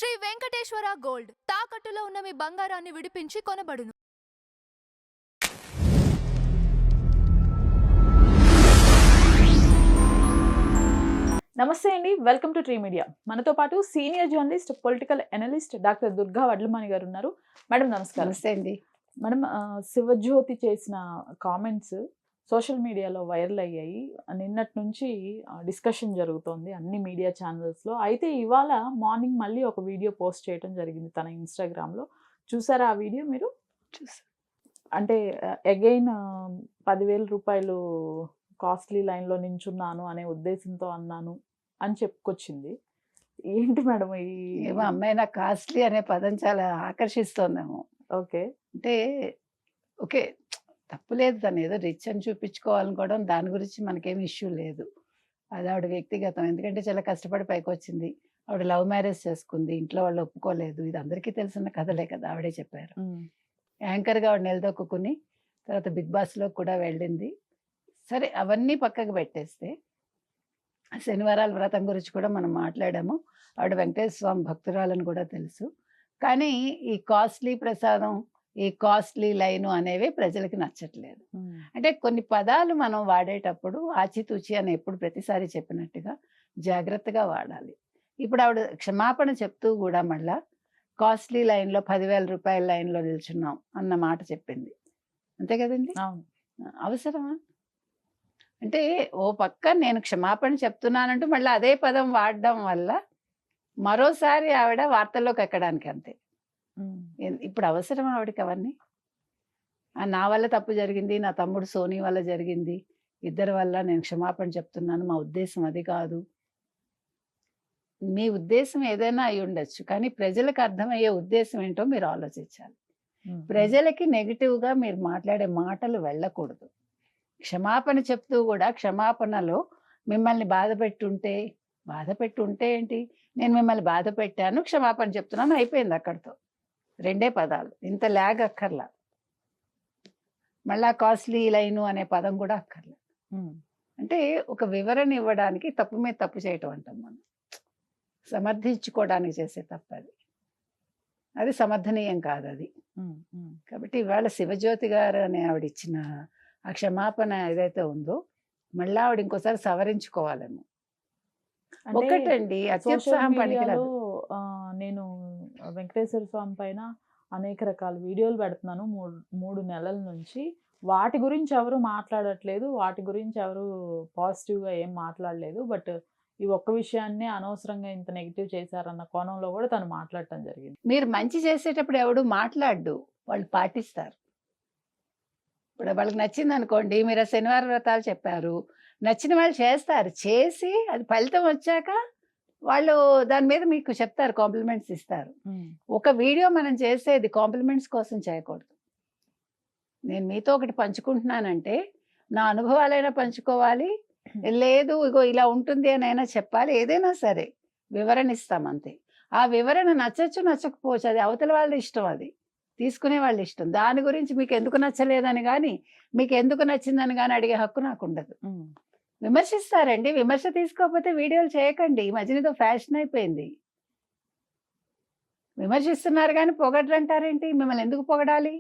Shri Venkateswara gold తాకట్టులో ఉన్న మీ బంగారాన్ని విడిపించి కొనబడును. నమస్తే అండి, వెల్కమ్ టు ట్రీ మీడియా. మనతో పాటు senior journalist, political analyst doctor Durga Vadlamani గారు ఉన్నారు. మేడం నమస్కారం. నమస్తే అండి. మేడం, శివజ్యోతి చేసిన కామెంట్స్ సోషల్ మీడియాలో వైరల్ అయ్యాయి. నిన్నటి నుంచి డిస్కషన్ జరుగుతోంది అన్ని మీడియా ఛానల్స్లో. అయితే ఇవాళ మార్నింగ్ మళ్ళీ ఒక వీడియో పోస్ట్ చేయడం జరిగింది తన ఇన్స్టాగ్రామ్లో. చూసారా ఆ వీడియో మీరు? చూసా. అంటే అగైన్ 10,000 రూపాయలు కాస్ట్లీ లైన్లో నించున్నాను అనే ఉద్దేశంతో అన్నాను అని చెప్పుకొచ్చింది. ఏంటి మేడం ఈ ఏమో అమ్మాయి నాకు కాస్ట్లీ అనే పదం చాలా ఆకర్షిస్తోందేమో. ఓకే అంటే ఓకే, తప్పులేదు, తను ఏదో రిచ్ అని చూపించుకోవాలనుకోవడం, దాని గురించి మనకేం ఇష్యూ లేదు. అది ఆవిడ వ్యక్తిగతం. ఎందుకంటే చాలా కష్టపడి పైకి వచ్చింది. ఆవిడ లవ్ మ్యారేజ్ చేసుకుంది, ఇంట్లో వాళ్ళు ఒప్పుకోలేదు. ఇది అందరికీ తెలిసిన కథలే కదా, ఆవిడే చెప్పారు. యాంకర్గా ఆవిడ నిలదొక్కుని తర్వాత బిగ్ బాస్లో కూడా వెళ్ళింది. సరే, అవన్నీ పక్కకు పెట్టేస్తే శనివారాల వ్రతం గురించి కూడా మనం మాట్లాడాము. ఆవిడ వెంకటేశ్వర స్వామి భక్తురాలని కూడా తెలుసు. కానీ ఈ కాస్ట్లీ ప్రసాదం, ఈ కాస్ట్లీ లైను అనేవి ప్రజలకి నచ్చట్లేదు. అంటే కొన్ని పదాలు మనం వాడేటప్పుడు ఆచితూచి అని ఎప్పుడు ప్రతిసారి చెప్పినట్టుగా జాగ్రత్తగా వాడాలి. ఇప్పుడు ఆవిడ క్షమాపణ చెప్తూ కూడా మళ్ళా కాస్ట్లీ లైన్లో 10,000 రూపాయల లైన్లో నిల్చున్నాం అన్న మాట చెప్పింది. అంతే కదండి? అవసరమా? అంటే ఓ పక్క నేను క్షమాపణ చెప్తున్నానంటూ మళ్ళీ అదే పదం వాడడం వల్ల మరోసారి ఆవిడ వార్తల్లోకి ఎక్కడానికి అంతే. ఇప్పుడు అవసరం ఆవిడకి అవన్నీ? నా వల్ల తప్పు జరిగింది, నా తమ్ముడు సోనీ వల్ల జరిగింది, ఇద్దరి వల్ల నేను క్షమాపణ చెప్తున్నాను, మా ఉద్దేశం అది కాదు. మీ ఉద్దేశం ఏదైనా అయి ఉండొచ్చు, కానీ ప్రజలకు అర్థమయ్యే ఉద్దేశం ఏంటో మీరు ఆలోచించాలి. ప్రజలకి నెగిటివ్గా మీరు మాట్లాడే మాటలు వెళ్ళకూడదు. క్షమాపణ చెప్తూ కూడా క్షమాపణలో మిమ్మల్ని బాధపెట్టుంటే ఏంటి, నేను మిమ్మల్ని బాధ పెట్టాను, క్షమాపణ చెప్తున్నాను, అయిపోయింది అక్కడితో. రెండే పదాలు, ఇంత ల్యాగ్ అక్కర్లా. మళ్ళా కాస్ట్లీ లైను అనే పదం కూడా అక్కర్లా. అంటే ఒక వివరణ ఇవ్వడానికి తప్పు మీద తప్పు చేయటం అంటాం మనం. సమర్థించుకోవడానికి చేసే తప్పు అది, అది సమర్థనీయం కాదు అది. కాబట్టి ఇవాళ శివజ్యోతి గారు అనే ఆవిడ ఇచ్చిన ఆ క్షమాపణ ఏదైతే ఉందో మళ్ళీ ఆవిడ ఇంకోసారి సవరించుకోవాలేమో. ఒకటండి, అత్యుత్సాహం పనికిరాదు. నేను వెంకటేశ్వర స్వామి పైన అనేక రకాల వీడియోలు పెడుతున్నాను 3 నెలల నుంచి. వాటి గురించి ఎవరు మాట్లాడట్లేదు, వాటి గురించి ఎవరు పాజిటివ్గా ఏం మాట్లాడలేదు. బట్ ఈ ఒక్క విషయాన్ని అనవసరంగా ఇంత నెగిటివ్ చేశారన్న కోణంలో కూడా తను మాట్లాడటం జరిగింది. మీరు మంచి చేసేటప్పుడు ఎవడు మాట్లాడు, వాళ్ళు పాటిస్తారు. ఇప్పుడు వాళ్ళకి నచ్చింది అనుకోండి, మీరు శనివారం వ్రతాలు చెప్పారు, నచ్చిన వాళ్ళు చేస్తారు. చేసి అది ఫలితం వచ్చాక వాళ్ళు దాని మీద మీకు చెప్తారు, కాంప్లిమెంట్స్ ఇస్తారు. ఒక వీడియో మనం చేసేది కాంప్లిమెంట్స్ కోసం చేయకూడదు. నేను మీతో ఒకటి పంచుకుంటున్నానంటే నా అనుభవాలైనా పంచుకోవాలి, లేదు ఇగో ఇలా ఉంటుంది అని అయినా చెప్పాలి. ఏదైనా సరే వివరణ ఇస్తాం అంతే. ఆ వివరణ నచ్చచ్చు నచ్చకపోవచ్చు, అది అవతల వాళ్ళ ఇష్టం, అది తీసుకునే వాళ్ళ ఇష్టం. దాని గురించి మీకు ఎందుకు నచ్చలేదని కానీ, మీకు ఎందుకు నచ్చిందని కానీ అడిగే హక్కు నాకు ఉండదు. విమర్శిస్తారండి, విమర్శ తీసుకోకపోతే వీడియోలు చేయకండి. ఈ మధ్యన ఏదో ఫ్యాషన్ అయిపోయింది. విమర్శిస్తున్నారు కానీ పొగడ్రు అంటారేంటి? మిమ్మల్ని ఎందుకు పొగడాలి?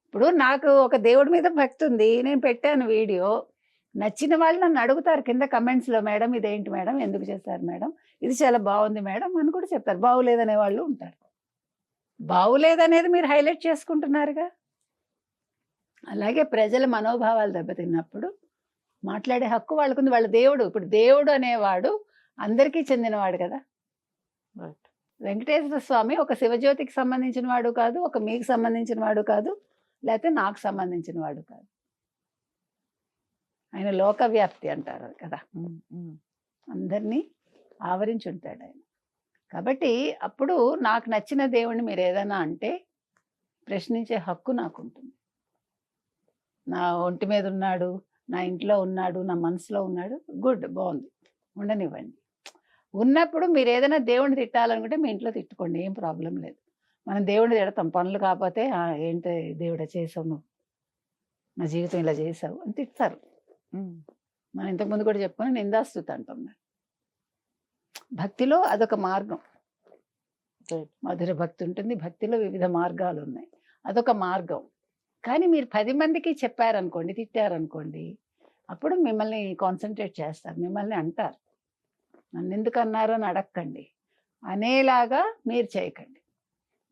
ఇప్పుడు నాకు ఒక దేవుడి మీద భక్తి ఉంది, నేను పెట్టాను వీడియో. నచ్చిన వాళ్ళు నన్ను అడుగుతారు కింద కమెంట్స్లో, మేడం ఇదేంటి మేడం, ఎందుకు చేస్తారు మేడం, ఇది చాలా బాగుంది మేడం అని కూడా చెప్తారు. బాగులేదనే వాళ్ళు ఉంటారు. బాగులేదనేది మీరు హైలైట్ చేసుకుంటున్నారుగా. అలాగే ప్రజల మనోభావాలు దెబ్బతిన్నప్పుడు మాట్లాడే హక్కు వాళ్ళకుంది. వాళ్ళ దేవుడు, ఇప్పుడు దేవుడు అనేవాడు అందరికీ చెందినవాడు కదా. వెంకటేశ్వర స్వామి ఒక శివజ్యోతికి సంబంధించిన వాడు కాదు, ఒక మీకు సంబంధించిన వాడు కాదు, లేకపోతే నాకు సంబంధించిన వాడు కాదు. ఆయన లోకవ్యాప్తి అంటారు కదా, అందరినీ ఆవరించి ఉంటాడు ఆయన. కాబట్టి అప్పుడు నాకు నచ్చిన దేవుణ్ణి మీరు ఏదైనా అంటే ప్రశ్నించే హక్కు నాకు ఉంటుంది. నా ఒంటి మీద ఉన్నాడు, నా ఇంట్లో ఉన్నాడు, నా మనసులో ఉన్నాడు, గుడ్, బాగుంది, ఉండనివ్వండి. ఉన్నప్పుడు మీరు ఏదైనా దేవుడిని తిట్టాలనుకుంటే మీ ఇంట్లో తిట్టుకోండి, ఏం ప్రాబ్లం లేదు. మనం దేవుడిని తిడతాం, పనులు కాకపోతే ఏంటి దేవుడా చేసావు, నువ్వు నా జీవితం ఇలా చేసావు అని తిడతారు. మనం ఇంతకుముందు కూడా చెప్పుకొని నిందాస్తుతి అంటాం. భక్తిలో అదొక మార్గం. Right. మధుర భక్తి ఉంటుంది, భక్తిలో వివిధ మార్గాలు ఉన్నాయి, అదొక మార్గం. కానీ మీరు 10 మందికి చెప్పారనుకోండి, తిట్టారనుకోండి, అప్పుడు మిమ్మల్ని కాన్సన్ట్రేట్ చేస్తారు, మిమ్మల్ని అంటారు. నన్ను ఎందుకు అన్నారు అని అడగకండి, అనేలాగా మీరు చేయకండి.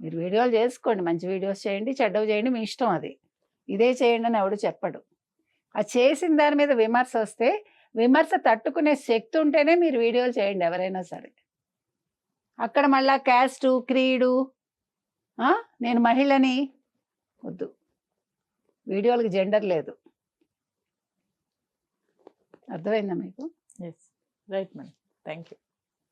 మీరు వీడియోలు చేసుకోండి, మంచి వీడియోస్ చేయండి, చెడ్డవి చేయండి, మీ ఇష్టం అది. ఇదే చేయండి అని ఎవడు చెప్పడు. ఆ చేసిన దాని మీద విమర్శ వస్తే విమర్శ తట్టుకునే శక్తి ఉంటేనే మీరు వీడియోలు చేయండి ఎవరైనా సరే. అక్కడ మళ్ళా క్యాస్టు, క్రీడు, నేను మహిళని వద్దు. వీడియోలకి జెండర్ లేదు. అర్థమైందా మీకు? Yes, right madam, thank you.